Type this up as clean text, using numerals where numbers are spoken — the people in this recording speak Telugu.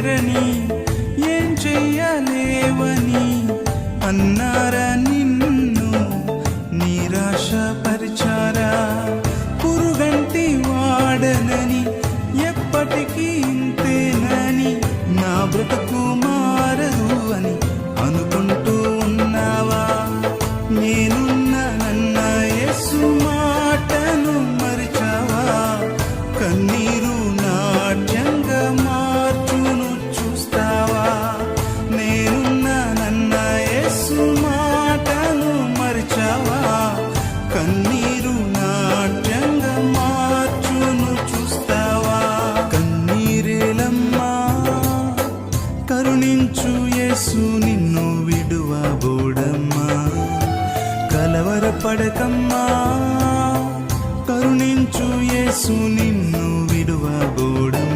లేరని ఏం చెయ్యలేవని అన్నారా నిన్ను నిరాశపరిచారా? పురుగంటి వాడనని ఎప్పటికీ ఇంతేనని నా బ్రతుకు మారదు అని అనుకుంటూ ఉన్నావా? నేనున్నానన్న యేసు మాటను మరిచావా? కన్నీరు నాట్యంగా మార్చును చూస్తావా? నేనున్నానన్న యేసు మాటను మరిచావా? కన్నీరు నాట్యంగా మార్చును చూస్తావా? కన్నీరేలమ్మా కరుణించు యేసు నిన్ను విడువబోడమ్మా. కలవరపడకమ్మా కరుణించు యేసు నిన్ను